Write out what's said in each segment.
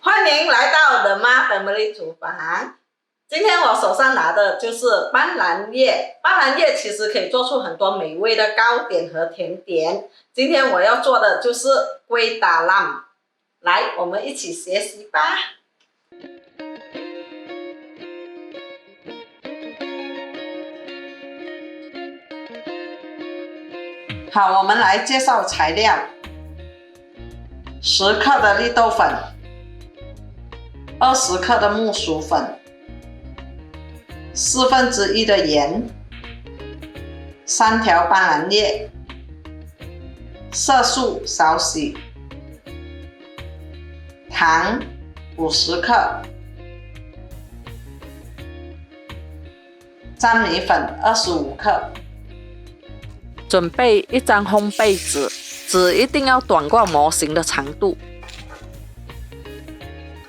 欢迎来到 The Ma Family 厨房。今天我手上拿的就是斑斓叶，斑斓叶其实可以做出很多美味的糕点和甜点。今天我要做的就是龟打浪，来，我们一起学习吧。好，我们来介绍材料：10克的绿豆粉，20克的木薯粉，1/4的盐，3条斑斓叶，色素少许，糖50克，粘米粉25克。准备一张烘焙纸，纸一定要短过模型的长度。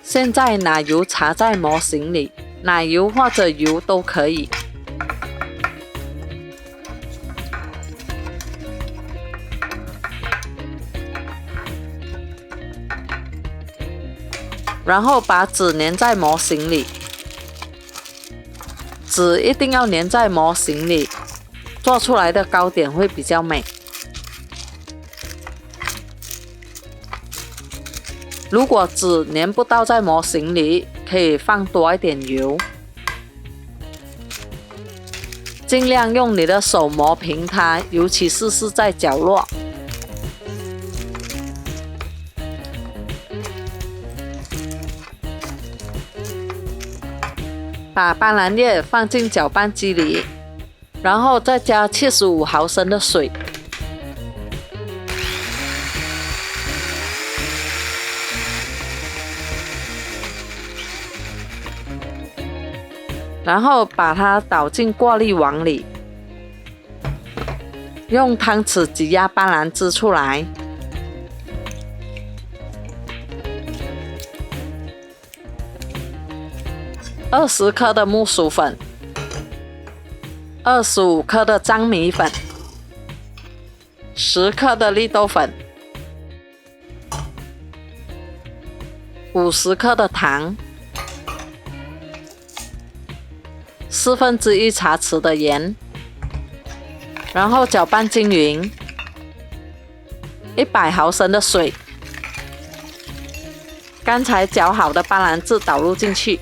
现在奶油擦在模型里，奶油或者油都可以。然后把纸粘在模型里，纸一定要粘在模型里。做出来的糕点会比较美。如果纸粘不到在模型里，可以放多一点油。尽量用你的手磨平它，尤其是在角落。把斑斓叶放进搅拌机里。然后再加75毫升的水，然后把它倒进过滤网里，用汤匙挤压斑斓汁出来。20克的木薯粉。25克的粘米粉，10克的绿豆粉，50克的糖，1/4茶匙的盐，然后搅拌均匀。100毫升的水，刚才搅好的斑斓汁倒入进去。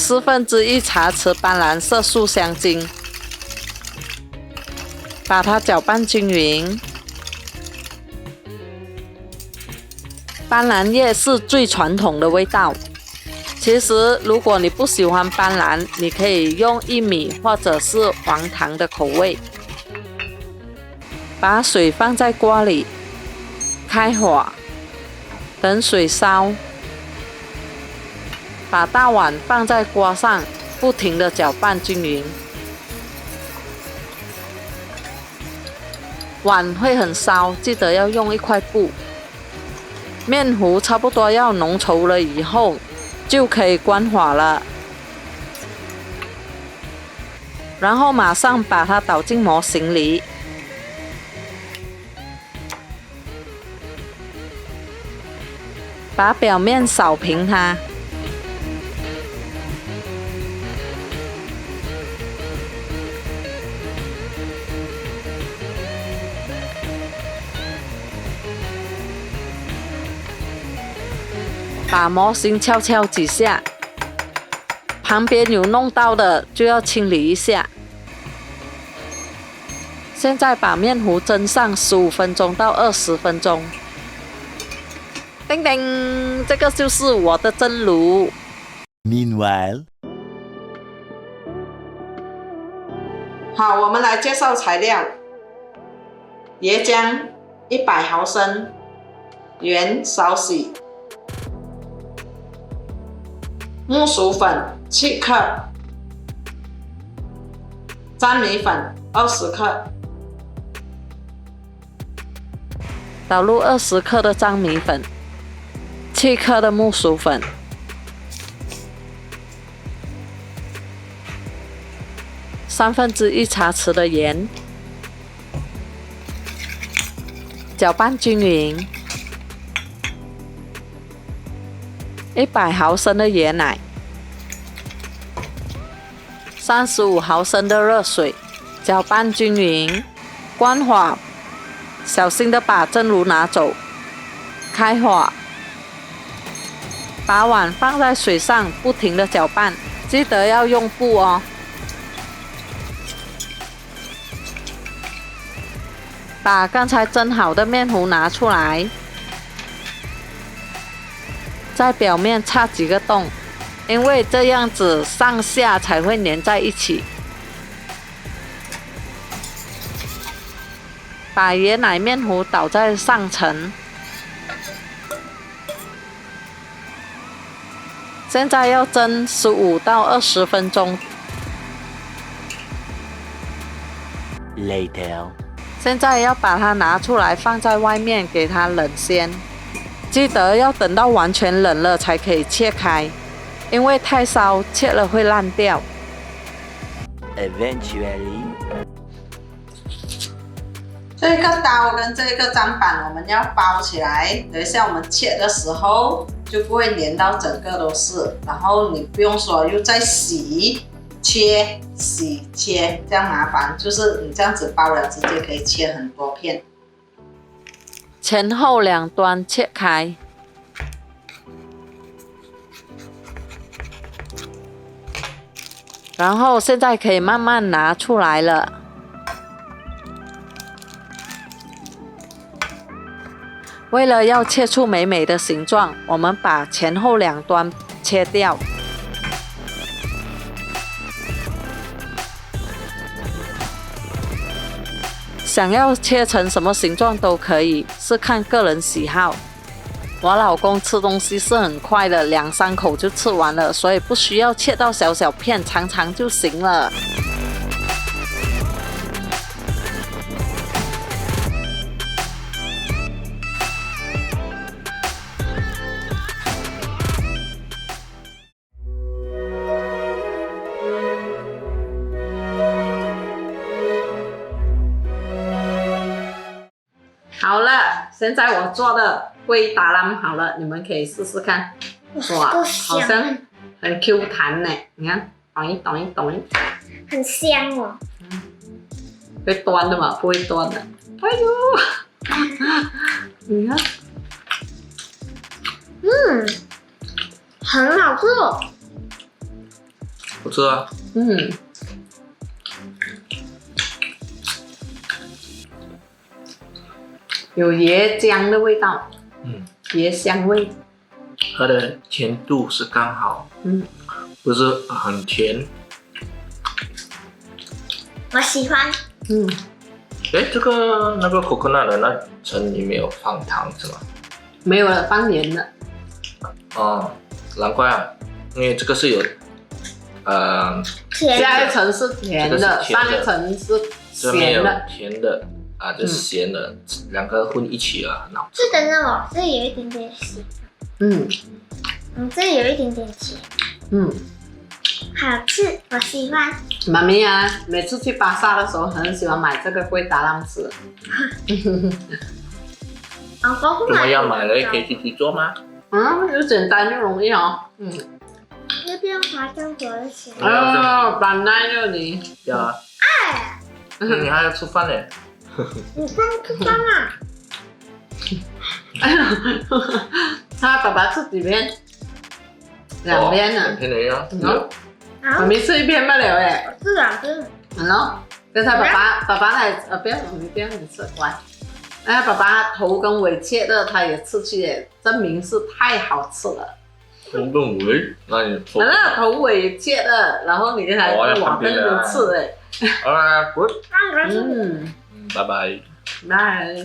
1/4茶匙斑斓色素香精，把它搅拌均匀。斑斓叶是最传统的味道。其实，如果你不喜欢斑斓，你可以用薏米或者是黄糖的口味。把水放在锅里，开火，等水烧。把大碗放在锅上，不停地搅拌均匀。碗会很烧，记得要用一块布。面糊差不多要浓稠了以后，就可以关火了。然后马上把它倒进模型里。把表面扫平它。把模型敲几下，旁边有弄到的就要清理一下。现在把面糊蒸上15分钟到20分钟。叮叮，这个就是我的蒸炉。Meanwhile， 好，我们来介绍材料：椰浆100毫升，盐少许。木薯粉7克，粘米粉20克，倒入20克的粘米粉，7克的木薯粉，1/3茶匙的盐搅拌均匀。100毫升的椰奶，35毫升的热水，搅拌均匀，关火，小心的把蒸炉拿走，开火，把碗放在水上，不停的搅拌，记得要用布哦。把刚才蒸好的面糊拿出来，在表面插几个洞，因为这样子上下才会粘在一起。把椰奶面糊倒在上层。现在要蒸15到20分钟。Later. 现在要把它拿出来放在外面给它冷鲜，记得要等到完全冷了才可以切开，因为太烧切了会烂掉。Eventually. 这个刀跟这个砧板我们要包起来，等一下我们切的时候就不会粘到整个都是，然后你不用说又再洗切洗切，这样麻烦，就是你这样子包了直接可以切很多片。前后两端切开，然后现在可以慢慢拿出来了。为了要切出美美的形状，我们把前后两端切掉。想要切成什么形状都可以，是看个人喜好。我老公吃东西是很快的，2、3口就吃完了，所以不需要切到小小片，长长就行了。好了，现在我做的龟达拉好了，你们可以试试看。哇，好像很 Q 弹呢，你看，抖一抖一抖一，很香哦。会端的嘛，不会端的。哎呦，你看，很好吃哦。不吃啊？有椰浆的味道，椰香味，它的甜度是刚好，不是很甜。我喜欢。哎，这个那个 coconut 的那层里面有放糖是吗？没有了，放盐了。哦，难怪啊，因为这个是有，甜下一层是甜的，这个是甜的上一层是这边有咸的。甜的啊，这是咸的，两个混一起了，很好吃。是的呢，我这里有一点点咸。这里有一点点甜。好吃，我喜欢。妈咪啊，每次去巴萨的时候，很喜欢买这个龟达拉吃。老公不怎么买。样买了可以自己做吗？又简单又容易哦。要不要花更多的钱？板奶肉泥。要啊。你还要吃饭呢。你刚吃饭啊？他爸爸吃几片？2片呢。 2片的呀。妈咪吃1片不了哎。我吃2片。跟他爸爸来，不要你吃完。哎，爸爸头跟尾切的，他也吃去耶，证明是太好吃了。头跟尾，那你做。那头尾切的，然后你还往跟着吃哎。好啦，good。那我拜拜。拜。